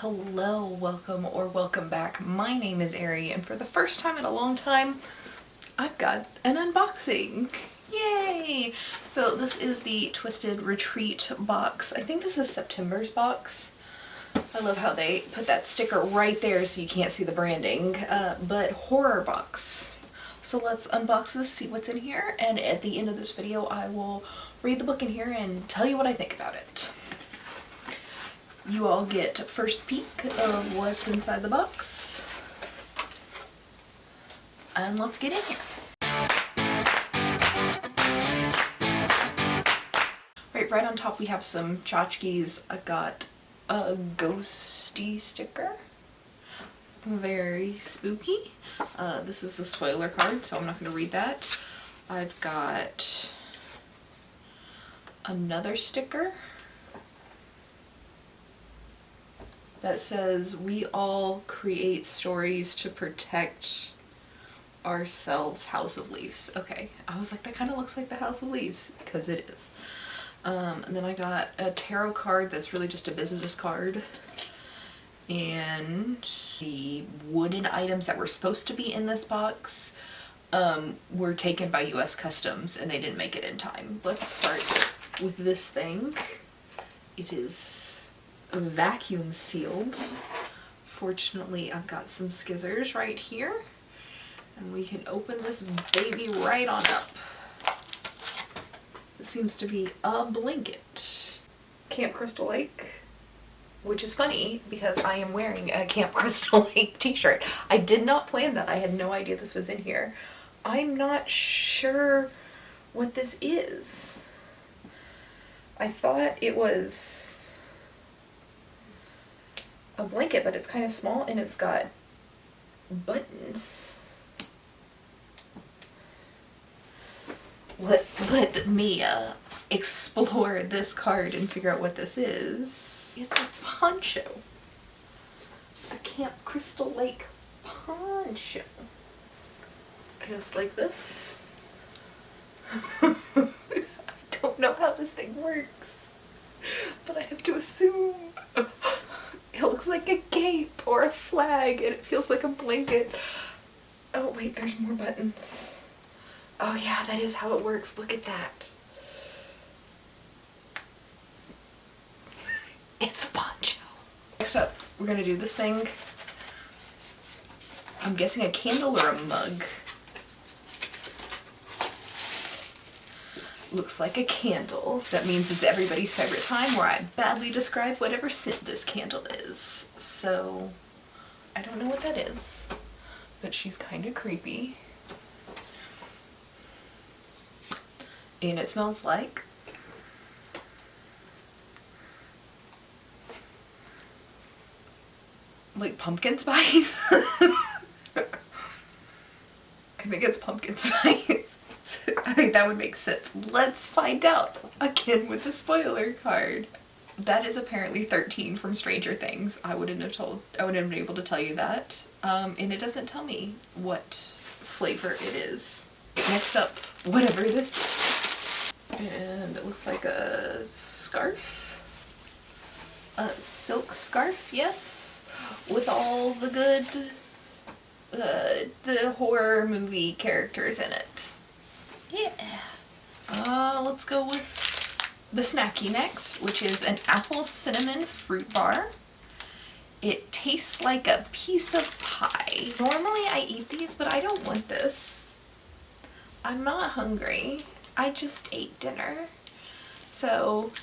Hello, welcome or welcome back. My name is Ari, and for the first time in a long time, I've got an unboxing. Yay! So this is the Twisted Retreat box. I think this is September's box. I love how they put that sticker right there so you can't see the branding, but horror box. So let's unbox this, see what's in here, and at the end of this video I will read the book in here and tell you what I think about it. You all get a first peek of what's inside the box. And let's get in here. Right on top we have some tchotchkes. I've got a ghosty sticker. Very spooky. This is the spoiler card, so I'm not going to read that. I've got another sticker that says, "We all create stories to protect ourselves, House of Leaves." Okay, I was like, that kind of looks like the House of Leaves, because it is. And then I got a tarot card that's really just a business card. And the wooden items that were supposed to be in this box were taken by US Customs and they didn't make it in time. Let's start with this thing. It is vacuum sealed. Fortunately, I've got some scissors right here and we can open this baby right on up. It seems to be a blanket. Camp Crystal Lake, which is funny because I am wearing a Camp Crystal Lake t-shirt. I did not plan that. I had no idea this was in here. I'm not sure what this is. I thought it was a blanket, but it's kind of small and it's got buttons. Let me explore this card and figure out what this is. It's a poncho. A Camp Crystal Lake poncho. Just like this. I don't know how this thing works, but I have to assume it looks like a cape or a flag and it feels like a blanket. Oh wait, there's more buttons. Oh yeah, that is how it works. Look at that. It's a poncho. Next up, we're gonna do this thing. I'm guessing a candle or a mug. Looks like a candle. That means it's everybody's favorite time where I badly describe whatever scent this candle is. So, I don't know what that is, but she's kind of creepy. And it smells like pumpkin spice. I think it's pumpkin spice. I think that would make sense. Let's find out again with the spoiler card. That is apparently 13 from Stranger Things. I wouldn't have been able to tell you that. And it doesn't tell me what flavor it is. Next up, whatever this is. And it looks like a scarf. A silk scarf, yes. With all the good the horror movie characters in it. Yeah. Let's go with the snacky next, which is an apple cinnamon fruit bar. It tastes like a piece of pie. Normally I eat these, but I don't want this. I'm not hungry. I just ate dinner. So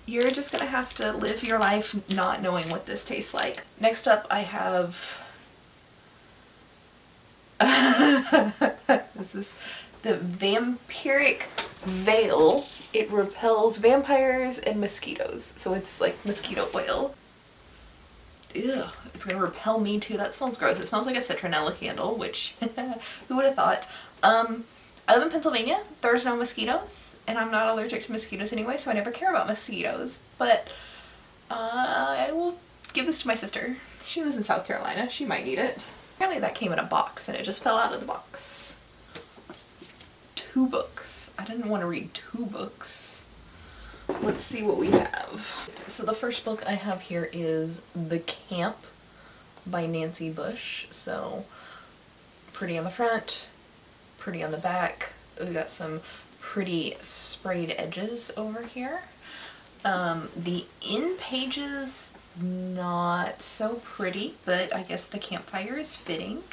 you're just gonna have to live your life not knowing what this tastes like. Next up I have this is the Vampiric Veil. It repels vampires and mosquitoes. So it's like mosquito oil. Ew, it's gonna repel me too. That smells gross. It smells like a citronella candle, which who would have thought? I live in Pennsylvania. There's no mosquitoes, and I'm not allergic to mosquitoes anyway, so I never care about mosquitoes. But I will give this to my sister. She lives in South Carolina. She might need it. Apparently that came in a box and it just fell out of the box. 2 books. I didn't want to read 2 books. let's see what we have. So the first book I have here is The Camp by Nancy Bush. So pretty on the front, pretty on the back. We got some pretty sprayed edges over here. The in pages, not so pretty, but I guess the campfire is fitting.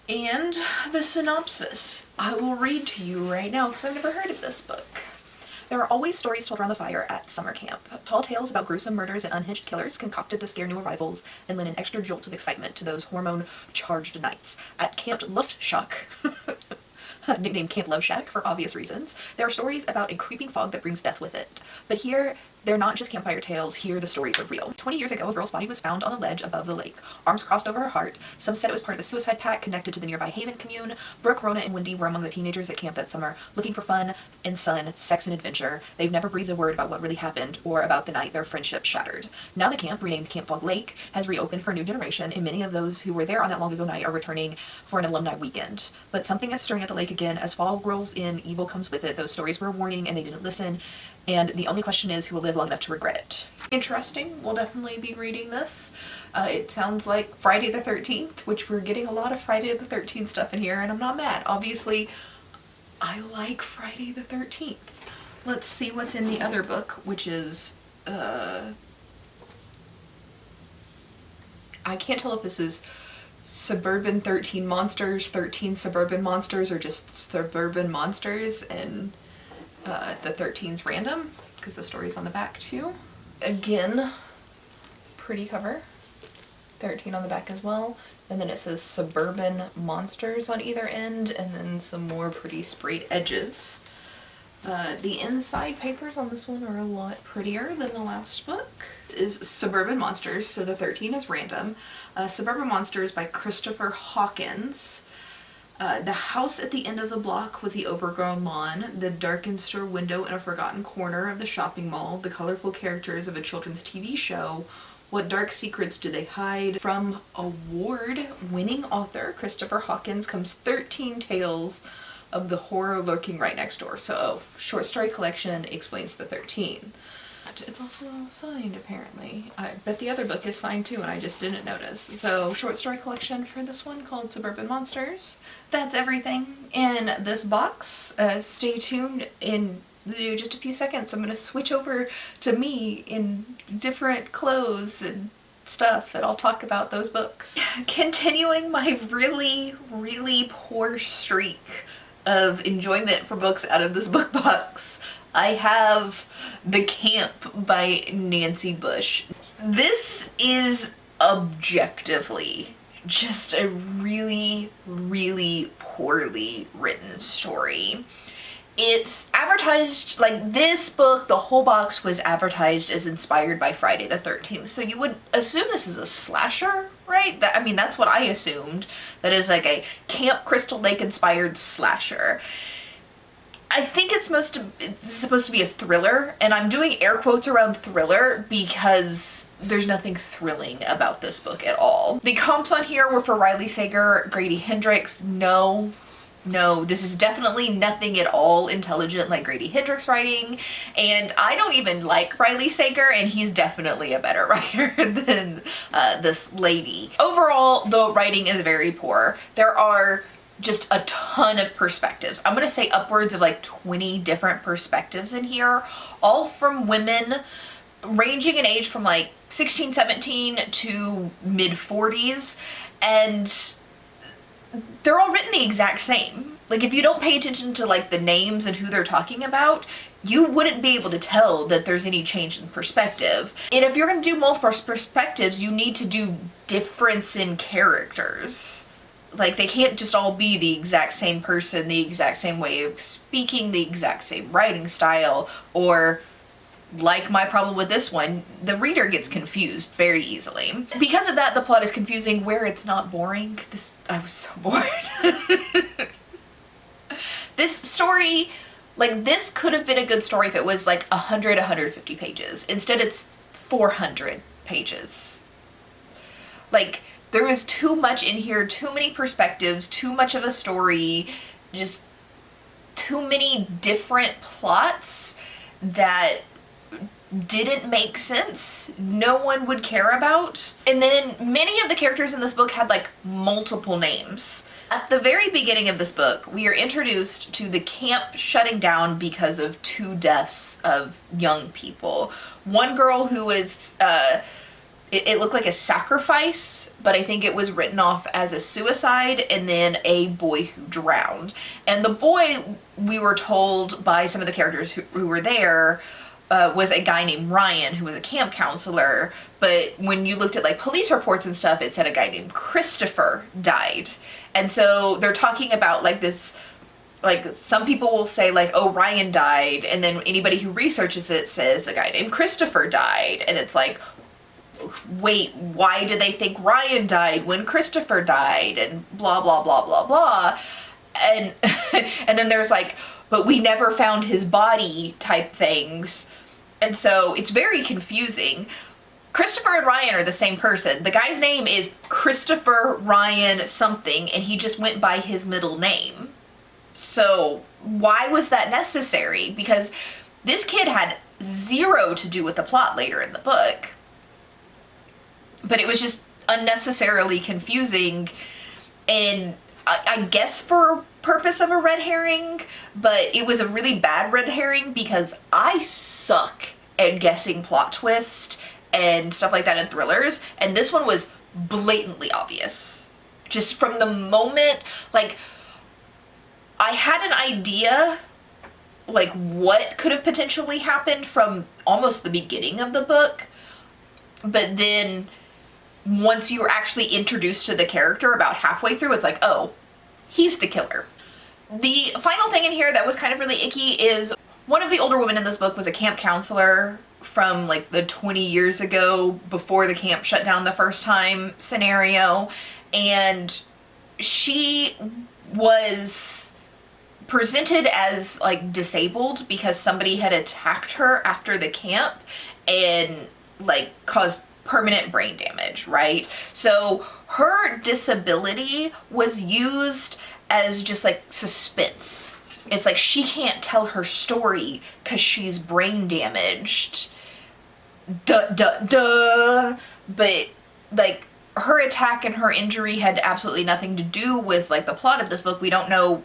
And the synopsis, I will read to you right now because I've never heard of this book. There are always stories told around the fire at summer camp. Tall tales about gruesome murders and unhinged killers concocted to scare new arrivals and lend an extra jolt of excitement to those hormone-charged nights. At Camp Luftschock, nicknamed Camp Love Shack for obvious reasons, there are stories about a creeping fog that brings death with it. But here, they're not just campfire tales, here the stories are real. 20 years ago, a girl's body was found on a ledge above the lake, arms crossed over her heart. Some said it was part of a suicide pact connected to the nearby Haven commune. Brooke, Rona, and Wendy were among the teenagers at camp that summer, looking for fun and sun, sex, and adventure. They've never breathed a word about what really happened or about the night their friendship shattered. Now the camp, renamed Camp Fog Lake, has reopened for a new generation, and many of those who were there on that long ago night are returning for an alumni weekend. But something is stirring at the lake again. As fall rolls in, evil comes with it. Those stories were a warning, and they didn't listen. And the only question is who will live long enough to regret it. Interesting. We'll definitely be reading this. It sounds like Friday the 13th, which we're getting a lot of Friday the 13th stuff in here, and I'm not mad. Obviously, I like Friday the 13th. Let's see what's in the other book, which is, I can't tell if this is Suburban 13 Monsters, 13 Suburban Monsters, or just Suburban Monsters, and the 13's random, because the story's on the back too. Again, pretty cover. 13 on the back as well. And then it says Suburban Monsters on either end, and then some more pretty sprayed edges. The inside papers on this one are a lot prettier than the last book. This is Suburban Monsters, so the 13 is random. Suburban Monsters by Christopher Hawkins. The house at the end of the block with the overgrown lawn, the darkened store window in a forgotten corner of the shopping mall, the colorful characters of a children's TV show. What dark secrets do they hide? From award-winning author Christopher Hawkins comes 13 tales of the horror lurking right next door. So, short story collection explains the 13. It's also signed, apparently. I bet the other book is signed too, and I just didn't notice. So, short story collection for this one called Suburban Monsters. That's everything in this box. Stay tuned. In just a few seconds, I'm going to switch over to me in different clothes and stuff, and I'll talk about those books. Continuing my really, really poor streak of enjoyment for books out of this book box, I have The Camp by Nancy Bush. This is objectively just a really, really poorly written story. It's advertised, like this book, the whole box was advertised as inspired by Friday the 13th. So you would assume this is a slasher, right? I mean, that's what I assumed. That is like a Camp Crystal Lake inspired slasher. I think it's supposed to be a thriller, and I'm doing air quotes around thriller because there's nothing thrilling about this book at all. The comps on here were for Riley Sager, Grady Hendrix. No, this is definitely nothing at all intelligent like Grady Hendrix writing, and I don't even like Riley Sager, and he's definitely a better writer than this lady. Overall, the writing is very poor. There are just a ton of perspectives. I'm gonna say upwards of like 20 different perspectives in here, all from women ranging in age from like 16, 17 to mid 40s, and they're all written the exact same. Like if you don't pay attention to like the names and who they're talking about, you wouldn't be able to tell that there's any change in perspective. And if you're gonna do multiple perspectives, you need to do difference in characters. Like, they can't just all be the exact same person, the exact same way of speaking, the exact same writing style, or, like my problem with this one, the reader gets confused very easily. Because of that, the plot is confusing where it's not boring. I was so bored. This story, like, this could have been a good story if it was, like, 100, 150 pages. Instead, it's 400 pages. Like, there was too much in here, too many perspectives, too much of a story, just too many different plots that didn't make sense, no one would care about. And then many of the characters in this book had like multiple names. At the very beginning of this book, we are introduced to the camp shutting down because of 2 deaths of young people. One girl who was, it looked like a sacrifice, but I think it was written off as a suicide, and then a boy who drowned. And the boy, we were told by some of the characters who were there, was a guy named Ryan, who was a camp counselor, but when you looked at like police reports and stuff, it said a guy named Christopher died. And so they're talking about like this, like some people will say like, oh, Ryan died, and then anybody who researches it says a guy named Christopher died, and it's like, wait, why do they think Ryan died when Christopher died, and blah blah blah blah blah. And and then there's like, but we never found his body type things. And so it's very confusing. Christopher and Ryan are the same person. The guy's name is Christopher Ryan something, and he just went by his middle name. So why was that necessary? Because this kid had 0 to do with the plot later in the book. But it was just unnecessarily confusing, and I guess for purpose of a red herring, but it was a really bad red herring because I suck at guessing plot twist and stuff like that in thrillers, and this one was blatantly obvious. Just from the moment, like, I had an idea, like, what could have potentially happened from almost the beginning of the book, but then once you were actually introduced to the character about halfway through, it's like, oh, he's the killer. The final thing in here that was kind of really icky is one of the older women in this book was a camp counselor from like the 20 years ago before the camp shut down the first time scenario, and she was presented as like disabled because somebody had attacked her after the camp and like caused permanent brain damage, right? So her disability was used as just like suspense. It's like she can't tell her story because she's brain damaged. Duh, duh, duh. But like her attack and her injury had absolutely nothing to do with like the plot of this book. We don't know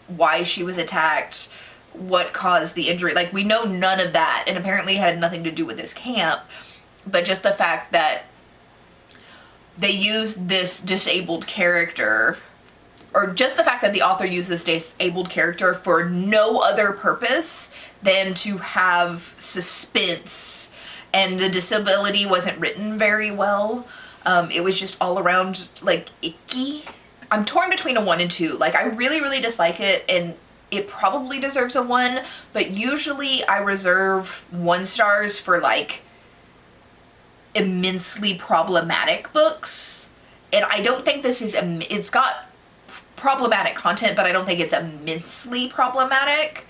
why she was attacked, what caused the injury. Like we know none of that, and apparently it had nothing to do with this camp. But just the fact that they used this disabled character, or just the fact that the author used this disabled character for no other purpose than to have suspense, and the disability wasn't written very well. It was just all around like icky. I'm torn between a 1 and 2. Like I really, really dislike it, and it probably deserves a 1, but usually I reserve 1 stars for like immensely problematic books, and I don't think this is it's got problematic content, but I don't think it's immensely problematic.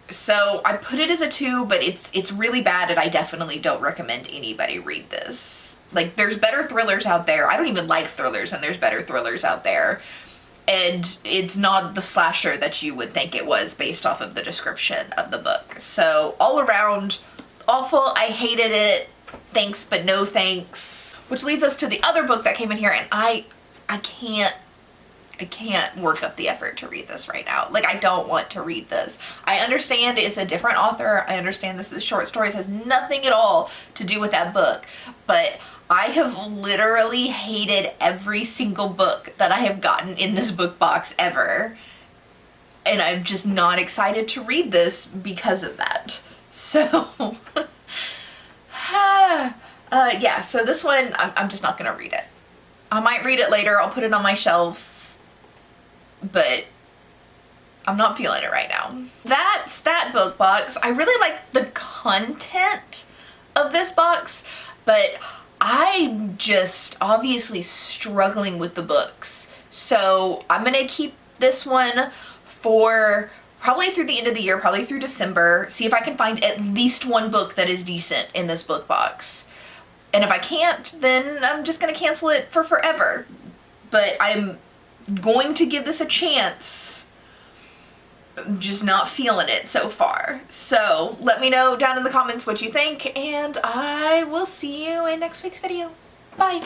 So I put it as a 2, but it's really bad, and I definitely don't recommend anybody read this. Like there's better thrillers out there. I don't even like thrillers, and there's better thrillers out there, and it's not the slasher that you would think it was based off of the description of the book. So all around awful. I hated it. Thanks but no thanks. Which leads us to the other book that came in here, and I can't work up the effort to read this right now. Like I don't want to read this. I understand it's a different author. I understand this is short stories, has nothing at all to do with that book, but I have literally hated every single book that I have gotten in this book box ever. And I'm just not excited to read this because of that. So yeah, so this one, I'm just not gonna read it. I might read it later, I'll put it on my shelves, but I'm not feeling it right now. That's that book box. I really like the content of this box, but I'm just obviously struggling with the books. So I'm gonna keep this one for probably through the end of the year, probably through December, see if I can find at least 1 book that is decent in this book box. And if I can't, then I'm just gonna cancel it for forever. But I'm going to give this a chance. I'm just not feeling it so far. So let me know down in the comments what you think, and I will see you in next week's video. Bye!